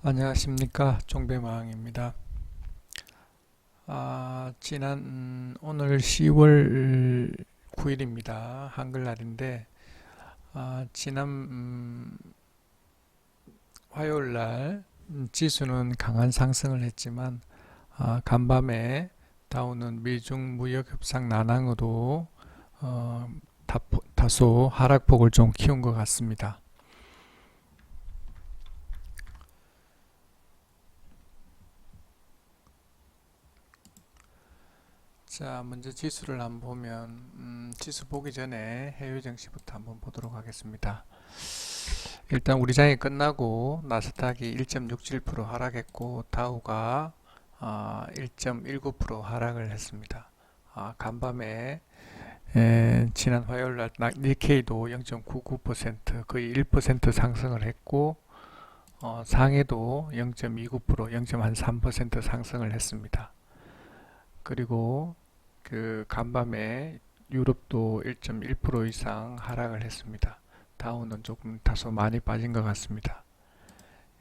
안녕하십니까, 종배마왕입니다. 오늘 10월 9일입니다. 한글날인데, 지난 화요일날 지수는 강한 상승을 했지만, 간밤에 다우는 미중 무역협상 난항으로 어, 다소 하락폭을 좀 키운 것 같습니다. 자, 먼저 지수를 한번 보면, 지수 보기 전에 해외 증시부터 한번 보도록 하겠습니다. 일단 우리 장이 끝나고 나스닥이 1.67% 하락했고, 다우가 1.19% 하락을 했습니다. 간밤에 지난 화요일 날 니케이도 0.99% 거의 1% 상승을 했고, 상해도 0.29% 0.3% 상승을 했습니다. 그리고 그 간밤에 유럽도 1.1% 이상 하락을 했습니다. 다우는 조금 다소 많이 빠진 것 같습니다.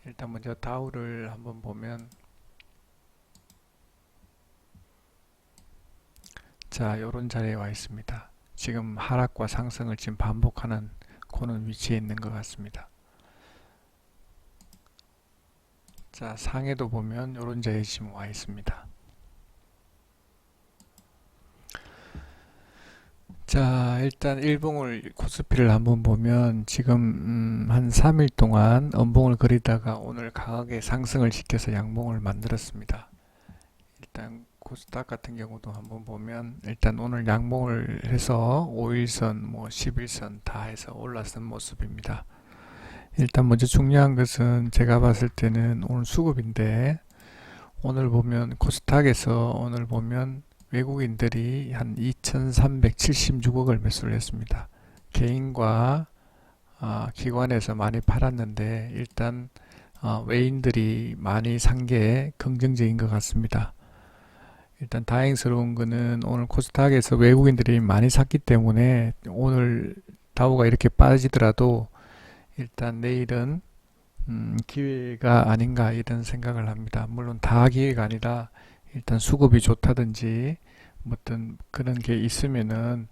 일단 먼저 다우를 한번 보면, 자, 요런 자리에 와 있습니다. 지금 하락과 상승을 지금 반복하는 그런 위치에 있는 것 같습니다. 자, 상해도 보면 요런 자리에 지금 와 있습니다. 자, 일단 일봉을 코스피를 한번 보면 지금 한 3일 동안 음봉을 그리다가 오늘 강하게 상승을 시켜서 양봉을 만들었습니다. 일단 코스닥 같은 경우도 한번 보면 일단 오늘 양봉을 해서 5일선, 뭐 11선 다 해서 올라선 모습입니다. 일단 먼저 중요한 것은 제가 봤을 때는 오늘 수급인데, 오늘 보면 코스닥에서 오늘 보면 외국인들이 한 2,376억을 매수를 했습니다. 개인과 기관에서 많이 팔았는데 일단 외인들이 많이 산 게 긍정적인 것 같습니다. 일단 다행스러운 거는 오늘 코스닥에서 외국인들이 많이 샀기 때문에 오늘 다우가 이렇게 빠지더라도 일단 내일은 기회가 아닌가 이런 생각을 합니다. 물론 다 기회가 아니라 일단 수급이 좋다든지 어떤 그런 게 있으면은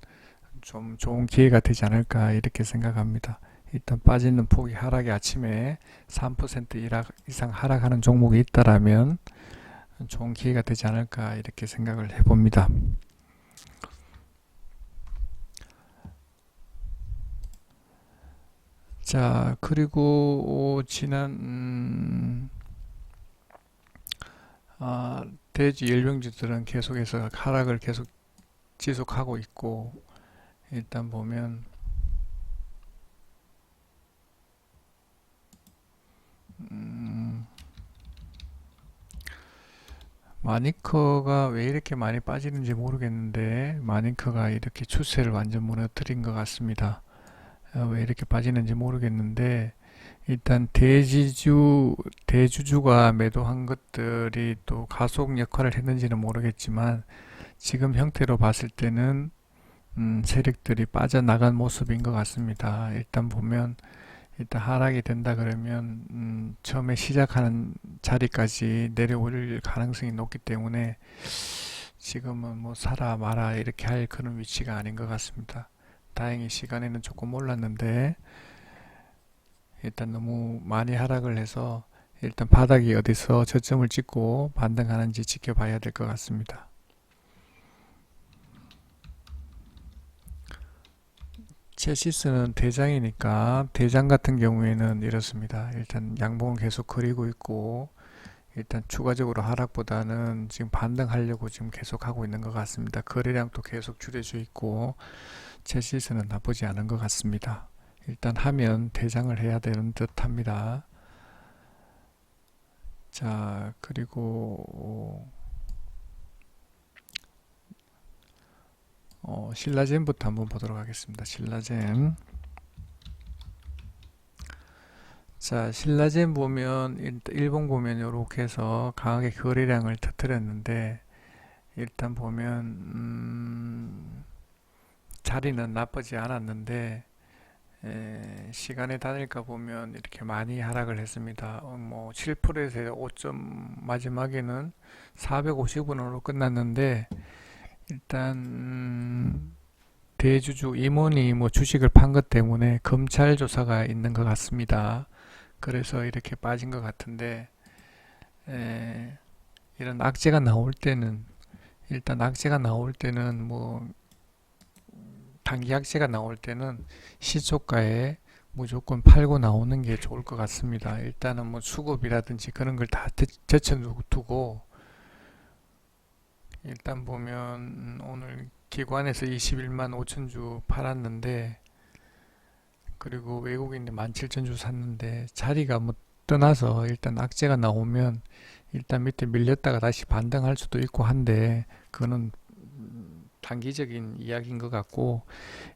좀 좋은 기회가 되지 않을까 이렇게 생각합니다. 일단 빠지는 폭이 하락이 아침에 3% 이상 하락하는 종목이 있다라면 좋은 기회가 되지 않을까 이렇게 생각을 해봅니다. 자, 그리고 지난 대지 연령주들은 계속해서 하락을 계속 지속하고 있고, 일단 보면 마니커가 왜 이렇게 많이 빠지는지 모르겠는데 마니커가 이렇게 추세를 완전 무너뜨린 것 같습니다. 왜 이렇게 빠지는지 모르겠는데 일단 대주주가 매도한 것들이 또 가속 역할을 했는지는 모르겠지만 지금 형태로 봤을 때는 세력들이 빠져나간 모습인 것 같습니다. 일단 보면 일단 하락이 된다 그러면 처음에 시작하는 자리까지 내려올 가능성이 높기 때문에 지금은 뭐 사라 마라 이렇게 할 그런 위치가 아닌 것 같습니다. 다행히 시간에는 조금 올랐는데 일단 너무 많이 하락을 해서 일단 바닥이 어디서 저점을 찍고 반등하는지 지켜봐야 될 것 같습니다. 체시스는 대장이니까 대장 같은 경우에는 이렇습니다. 일단 양봉을 계속 그리고 있고 일단 추가적으로 하락보다는 지금 반등하려고 지금 계속 하고 있는 것 같습니다. 거래량도 계속 줄여져 있고 체시스는 나쁘지 않은 것 같습니다. 일단 하면 대장을 해야 되는 듯 합니다. 자, 그리고 신라젠부터 한번 보도록 하겠습니다. 신라젠. 자, 신라젠 보면 일본 보면 이렇게 해서 강하게 거래량을 터뜨렸는데 일단 보면 자리는 나쁘지 않았는데 시간에 다닐까 보면 이렇게 많이 하락을 했습니다. 뭐 7%에서 5점 마지막에는 450원으로 끝났는데 일단 대주주 임원이 뭐 주식을 판 것 때문에 검찰 조사가 있는 것 같습니다. 그래서 이렇게 빠진 것 같은데 에, 이런 악재가 나올 때는 일단 악재가 나올 때는 뭐 단기 악재가 나올 때는 시초가에 무조건 팔고 나오는 게 좋을 것 같습니다. 일단은 뭐 수급이라든지 그런 걸 다 제쳐두고 일단 보면 오늘 기관에서 21만 5천 주 팔았는데 그리고 외국인들 17,000주 샀는데 자리가 뭐 떠나서 일단 악재가 나오면 일단 밑에 밀렸다가 다시 반등할 수도 있고 한데 그거는 단기적인 이야기인 것 같고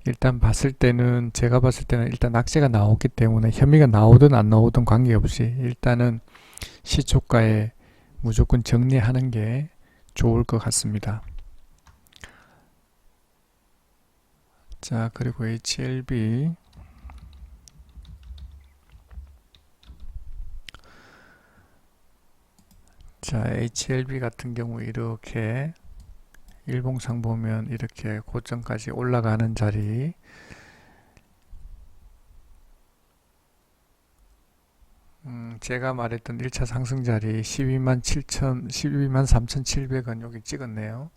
일단 봤을 때는 제가 봤을 때는 일단 악재가 나왔기 때문에 혐의가 나오든 안 나오든 관계없이 일단은 시초가에 무조건 정리하는 게 좋을 것 같습니다. 자, 그리고 HLB 자, HLB 같은 경우 이렇게 일봉상 보면 이렇게 고점까지 올라가는 자리 제가 말했던 1차 상승 자리 12만 3,700원 여기 찍었네요.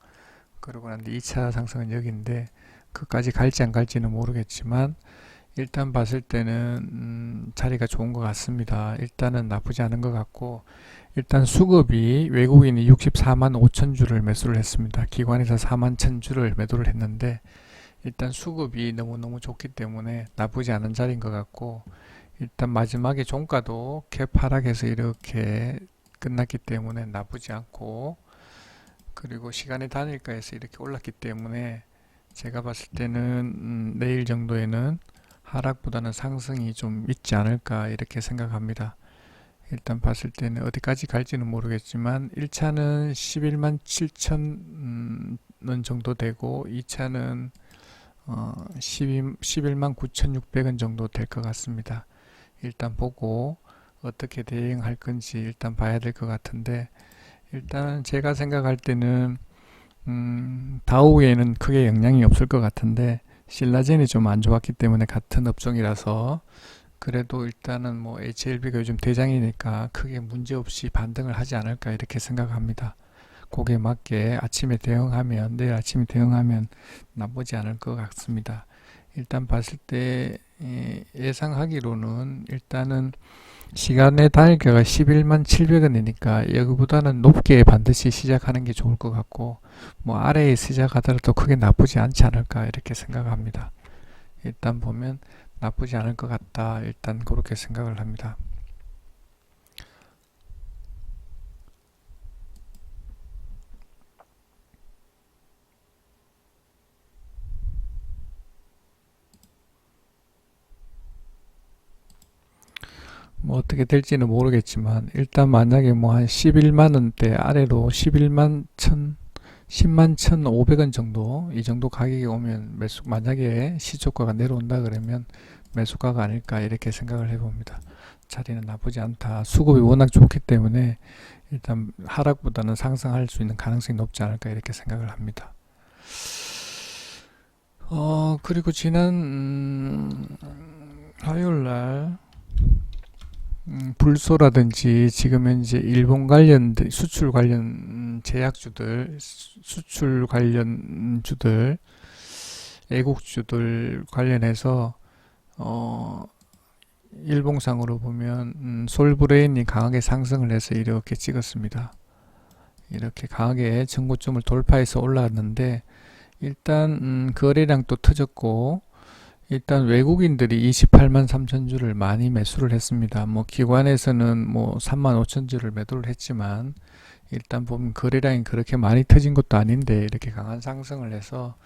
그러고 난 뒤 2차 상승은 여기인데 그까지 갈지 안 갈지는 모르겠지만 일단 봤을 때는 자리가 좋은 것 같습니다. 일단은 나쁘지 않은 것 같고 일단 수급이 외국인이 64만 5천 주를 매수를 했습니다. 기관에서 4만 1천 주를 매도를 했는데 일단 수급이 너무너무 좋기 때문에 나쁘지 않은 자리인 것 같고 일단 마지막에 종가도 갭 하락해서 이렇게 끝났기 때문에 나쁘지 않고 그리고 시간의 단일가에서 이렇게 올랐기 때문에 제가 봤을 때는 내일 정도에는 하락보다는 상승이 좀 있지 않을까 이렇게 생각합니다. 일단 봤을 때는 어디까지 갈지는 모르겠지만 1차는 11만 7천 원 정도 되고 2차는 11만 9,600원 정도 될 것 같습니다. 일단 보고 어떻게 대응할 건지 일단 봐야 될 것 같은데 일단 제가 생각할 때는 다우에는 크게 영향이 없을 것 같은데 신라젠이 좀 안 좋았기 때문에 같은 업종이라서 그래도 일단은 뭐 HLB가 요즘 대장이니까 크게 문제없이 반등을 하지 않을까 이렇게 생각합니다. 거기에 맞게 아침에 대응하면 내일 아침에 대응하면 나쁘지 않을 것 같습니다. 일단 봤을 때 예상하기로는 일단은 시간의 단일가가 11만 700원이니까 여기보다는 높게 반드시 시작하는 게 좋을 것 같고 뭐 아래에 시작하더라도 크게 나쁘지 않지 않을까 이렇게 생각합니다. 일단 보면 나쁘지 않을 것 같다 일단 그렇게 생각을 합니다. 뭐 어떻게 될지는 모르겠지만 일단 만약에 뭐 한 11만 원대 아래로 11만 1천 10만 1,500원 정도 이 정도 가격이 오면 매수 만약에 시초가가 내려온다 그러면 매수가가 아닐까 이렇게 생각을 해봅니다. 자리는 나쁘지 않다. 수급이 워낙 좋기 때문에 일단 하락보다는 상승할 수 있는 가능성이 높지 않을까 이렇게 생각을 합니다. 그리고 지난 화요일날 불소라든지 지금 현재 일본 관련 수출 관련 제약주들 수출 관련 주들 애국주들 관련해서 일봉상으로 보면 솔브레인이 강하게 상승을 해서 이렇게 찍었습니다. 이렇게 강하게 전고점을 돌파해서 올라왔는데 일단 거래량도 터졌고 일단 외국인들이 28만 3천 주를 많이 매수를 했습니다. 뭐 기관에서는 뭐 3만 5천 주를 매도를 했지만 일단 보면 거래량이 그렇게 많이 터진 것도 아닌데 이렇게 강한 상승을 해서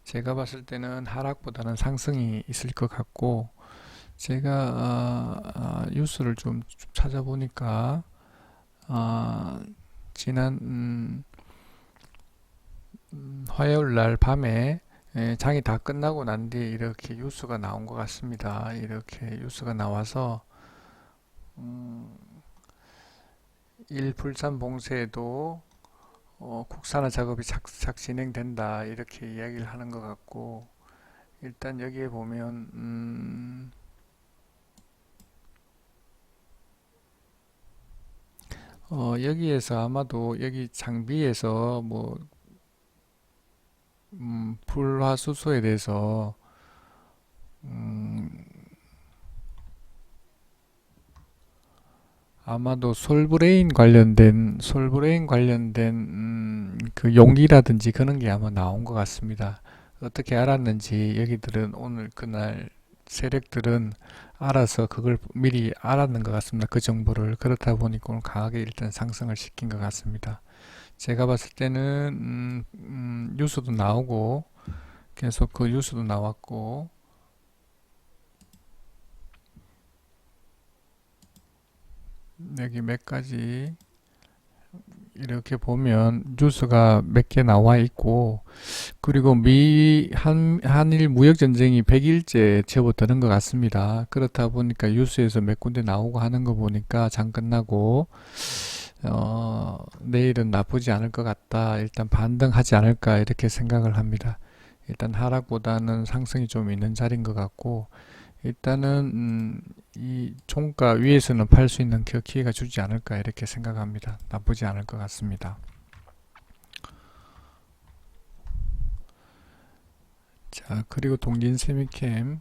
제가 봤을 때는 하락보다는 상승이 있을 것 같고 제가 뉴스를 좀 찾아보니까 지난 화요일 날 밤에 장이 다 끝나고 난 뒤에 이렇게 뉴스가 나온 것 같습니다. 이렇게 뉴스가 나와서 음, 일불산 봉쇄에도 국산화 작업이 착 진행된다 이렇게 이야기를 하는 것 같고, 일단 여기에 보면 여기에서 아마도 여기 장비에서 뭐 불화수소에 대해서 음, 아마도 솔브레인 관련된 그 용기라든지 그런 게 아마 나온 것 같습니다. 어떻게 알았는지 여기들은 오늘 그날 세력들은 알아서 그걸 미리 알았는 것 같습니다. 그 정보를. 그렇다 보니까 오늘 강하게 일단 상승을 시킨 것 같습니다. 제가 봤을 때는 뉴스도 나오고 계속 그 뉴스도 나왔고, 여기 몇 가지 이렇게 보면 뉴스가 몇 개 나와 있고, 그리고 한일 무역 전쟁이 100일째 접어드는 것 같습니다. 그렇다 보니까 뉴스에서 몇 군데 나오고 하는 거 보니까 장 끝나고 내일은 나쁘지 않을 것 같다. 일단 반등하지 않을까 이렇게 생각을 합니다. 일단 하락보다는 상승이 좀 있는 자리인 것 같고, 일단은 이 종가 위에서는 팔 수 있는 기회가 주지 않을까 이렇게 생각합니다. 나쁘지 않을 것 같습니다. 자, 그리고 동진세미캠.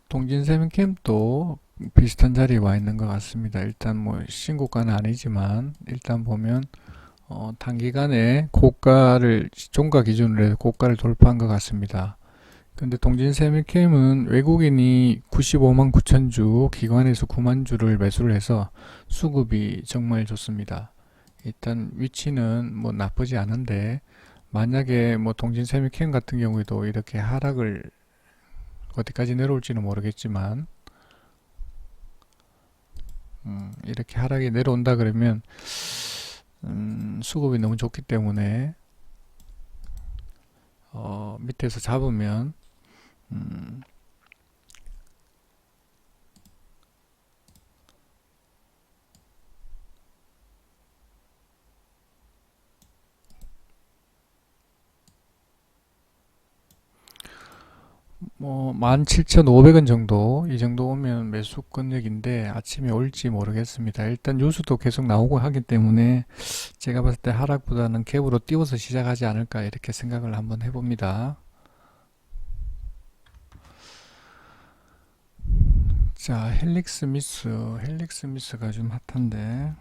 동진세미캠도 비슷한 자리에 와 있는 것 같습니다. 일단 뭐 신고가는 아니지만 일단 보면 단기간에 고가를 종가 기준으로 해서 고가를 돌파한 것 같습니다. 근데 동진세미캠은 외국인이 95만 9천 주, 기관에서 9만 주를 매수를 해서 수급이 정말 좋습니다. 일단 위치는 뭐 나쁘지 않은데, 만약에 뭐 동진세미캠 같은 경우에도 이렇게 하락을 어디까지 내려올지는 모르겠지만 이렇게 하락이 내려온다 그러면 수급이 너무 좋기 때문에 밑에서 잡으면 음, 뭐 17,500원 정도, 이 정도 오면 매수 권역인데 아침에 올지 모르겠습니다. 일단 뉴스도 계속 나오고 하기 때문에 제가 봤을 때 하락보다는 갭으로 띄워서 시작하지 않을까 이렇게 생각을 한번 해봅니다. 자, 헬릭스미스가 좀 핫한데,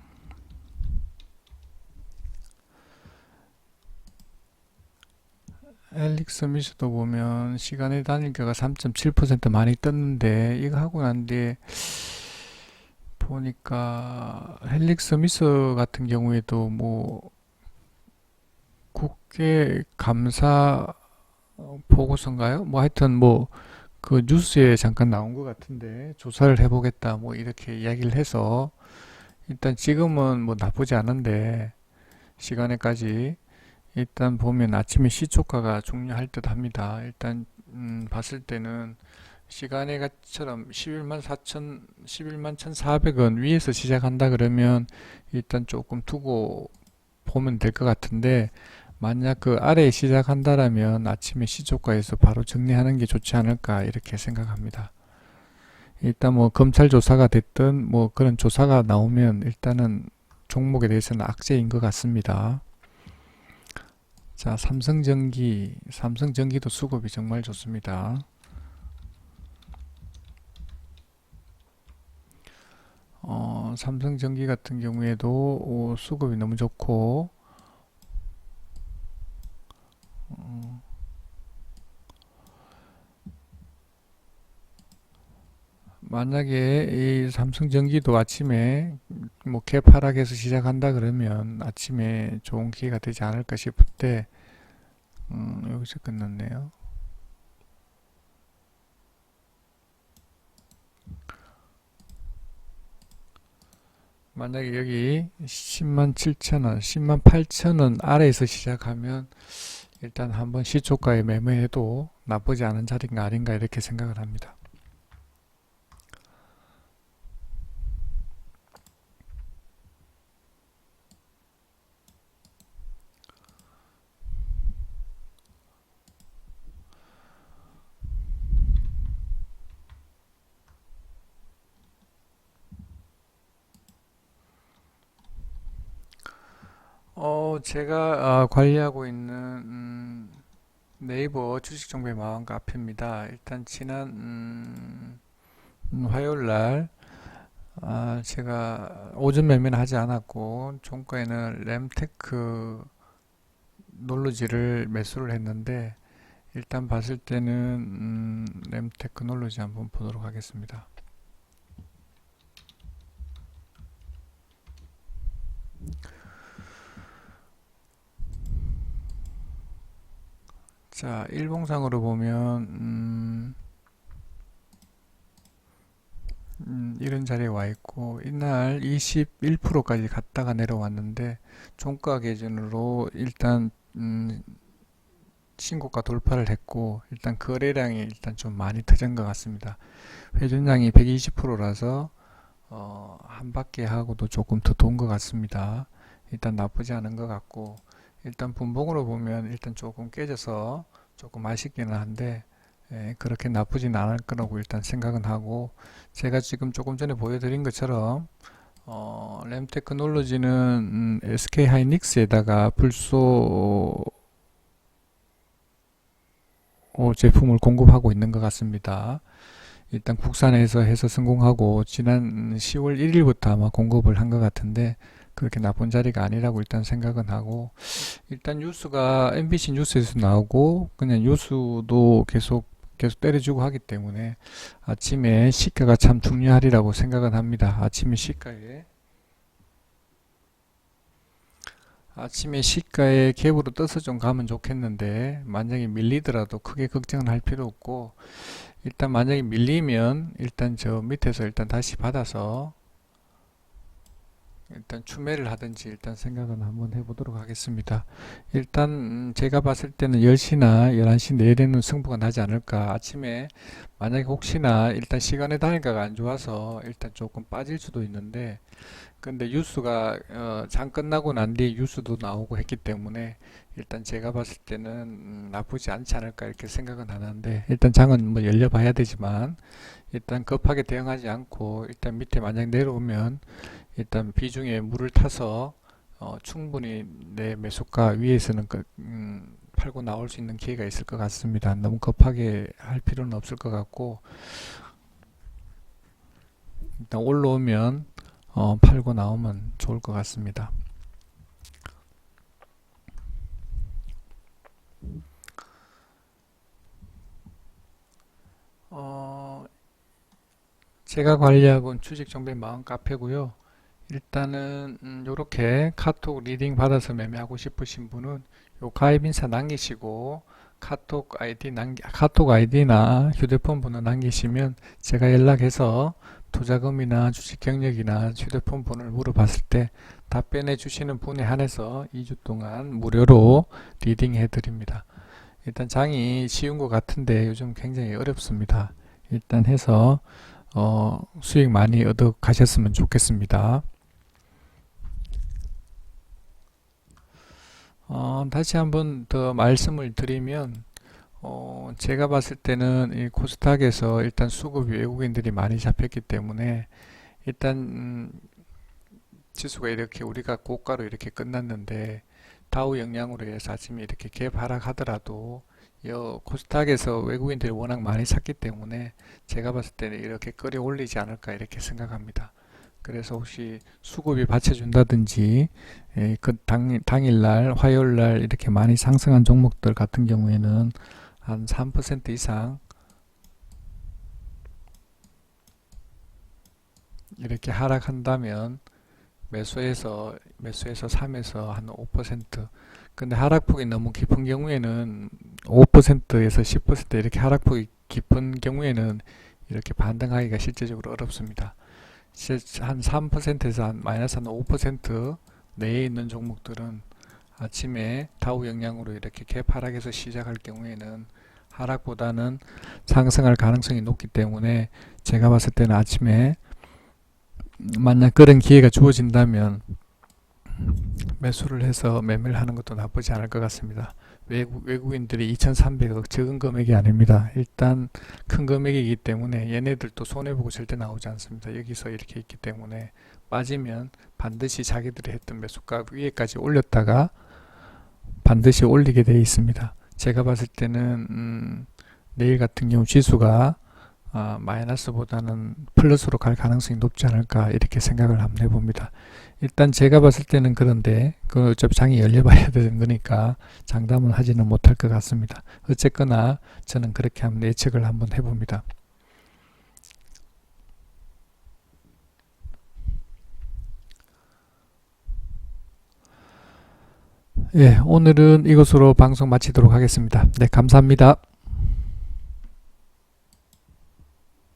헬릭스미스도 보면 시간의 단일가가 3.7% 많이 떴는데, 이거 하고 난 뒤에 보니까 헬릭스미스 같은 경우에도 뭐 국회 감사 보고서인가요? 뭐 하여튼 뭐 그 뉴스에 잠깐 나온 것 같은데, 조사를 해보겠다 뭐 이렇게 이야기를 해서 일단 지금은 뭐 나쁘지 않은데, 시간에까지 일단 보면 아침에 시초가가 중요할 듯 합니다. 일단 봤을 때는 시간에가처럼 11만 4천, 11만 1,400원 위에서 시작한다 그러면 일단 조금 두고 보면 될 것 같은데, 만약 그 아래에 시작한다라면 아침에 시초가에서 바로 정리하는 게 좋지 않을까 이렇게 생각합니다. 일단 뭐 검찰 조사가 됐든 뭐 그런 조사가 나오면 일단은 종목에 대해서는 악재인 것 같습니다. 자, 삼성전기도 수급이 정말 좋습니다. 삼성전기 같은 경우에도 수급이 너무 좋고, 만약에 이 삼성전기도 아침에 뭐 개파락에서 시작한다 그러면 아침에 좋은 기회가 되지 않을까 싶은데, 여기서 끝났네요. 만약에 여기 10만 7천원, 10만 8천원 아래에서 시작하면 일단 한번 시초가에 매매해도 나쁘지 않은 자리가 아닌가 이렇게 생각을 합니다. 제가 관리하고 있는 네이버 주식정보의 마음 카페입니다. 일단 지난 화요일 날 제가 오전 매매는 하지 않았고 종가에는 램테크 놀러지를 매수를 했는데 일단 봤을 때는 램테크 놀러지 한번 보도록 하겠습니다. 자, 일봉상으로 보면 이런 자리에 와 있고 이날 21%까지 갔다가 내려왔는데 종가 기준으로 일단 신고가 돌파를 했고 일단 거래량이 일단 좀 많이 터진 것 같습니다. 회전량이 120%라서 한 바퀴 하고도 조금 더 돈 것 같습니다. 일단 나쁘지 않은 것 같고 일단 분봉으로 보면 일단 조금 깨져서 조금 아쉽기는 한데 그렇게 나쁘진 않을 거라고 일단 생각은 하고 제가 지금 조금 전에 보여드린 것처럼 램테크놀로지는 SK 하이닉스에다가 불소 제품을 공급하고 있는 것 같습니다. 일단 국산에서 해서 성공하고 지난 10월 1일부터 아마 공급을 한 것 같은데 그렇게 나쁜 자리가 아니라고 일단 생각은 하고 일단 뉴스가 MBC 뉴스에서 나오고 그냥 뉴스도 계속 때려주고 하기 때문에 아침에 시가가 참 중요하리라고 생각은 합니다. 아침에 시가에 갭으로 떠서 좀 가면 좋겠는데 만약에 밀리더라도 크게 걱정은 할 필요 없고 일단 만약에 밀리면 일단 저 밑에서 일단 다시 받아서 일단 추매를 하든지 일단 생각은 한번 해보도록 하겠습니다. 일단 제가 봤을 때는 10시나 11시 내에는 승부가 나지 않을까. 아침에 만약에 혹시나 일단 시간의 단위가 안 좋아서 일단 조금 빠질 수도 있는데 근데 뉴스가 장 끝나고 난 뒤에 뉴스도 나오고 했기 때문에 일단 제가 봤을 때는 나쁘지 않지 않을까 이렇게 생각은 하는데 일단 장은 뭐 열려봐야 되지만 일단 급하게 대응하지 않고 일단 밑에 만약 내려오면 일단 비중에 물을 타서 충분히 내 매수가 위에서는 팔고 나올 수 있는 기회가 있을 것 같습니다. 너무 급하게 할 필요는 없을 것 같고 일단 올라오면 팔고 나오면 좋을 것 같습니다. 제가 관리하고 있는 주식정보의 마음 카페고요. 일단은 요렇게 카톡 리딩 받아서 매매하고 싶으신 분은 요 가입 인사 남기시고 카톡 아이디나 휴대폰 번호 남기시면 제가 연락해서 투자금이나 주식 경력이나 휴대폰 번호를 물어봤을 때 답변해 주시는 분에 한해서 2주 동안 무료로 리딩 해 드립니다. 일단 장이 쉬운 것 같은데 요즘 굉장히 어렵습니다. 일단 해서 수익 많이 얻어 가셨으면 좋겠습니다. 다시 한번 더 말씀을 드리면 제가 봤을 때는 이 코스닥에서 일단 수급이 외국인들이 많이 잡혔기 때문에 일단 지수가 이렇게 우리가 고가로 이렇게 끝났는데 다우 영향으로 해서 아침에 이렇게 갭 하락하더라도 코스닥에서 외국인들이 워낙 많이 샀기 때문에 제가 봤을 때는 이렇게 끌어올리지 않을까 이렇게 생각합니다. 그래서 혹시 수급이 받쳐준다든지 그 당일날 화요일날 이렇게 많이 상승한 종목들 같은 경우에는 한 3% 이상 이렇게 하락한다면 매수해서 3에서 한 5%. 근데 하락폭이 너무 깊은 경우에는 5%에서 10% 이렇게 하락폭이 깊은 경우에는 이렇게 반등하기가 실제적으로 어렵습니다. 한 3%에서 한 마이너스 한 5% 내에 있는 종목들은 아침에 다우 영향으로 이렇게 갭하락에서 시작할 경우에는 하락보다는 상승할 가능성이 높기 때문에 제가 봤을 때는 아침에 만약 그런 기회가 주어진다면 매수를 해서 매매를 하는 것도 나쁘지 않을 것 같습니다. 외국인들이 2,300억 적은 금액이 아닙니다. 일단 큰 금액이기 때문에 얘네들도 손해보고 절대 나오지 않습니다. 여기서 이렇게 있기 때문에 빠지면 반드시 자기들이 했던 매수가 위에까지 올렸다가 반드시 올리게 되어 있습니다. 제가 봤을 때는 내일 같은 경우 지수가 마이너스보다는 플러스로 갈 가능성이 높지 않을까 이렇게 생각을 한번 해봅니다. 일단 제가 봤을 때는 그런데 그 어차피 장이 열려봐야 되는 거니까 장담은 하지는 못할 것 같습니다. 어쨌거나 저는 그렇게 한번 예측을 한번 해봅니다. 예, 오늘은 이것으로 방송 마치도록 하겠습니다. 네, 감사합니다.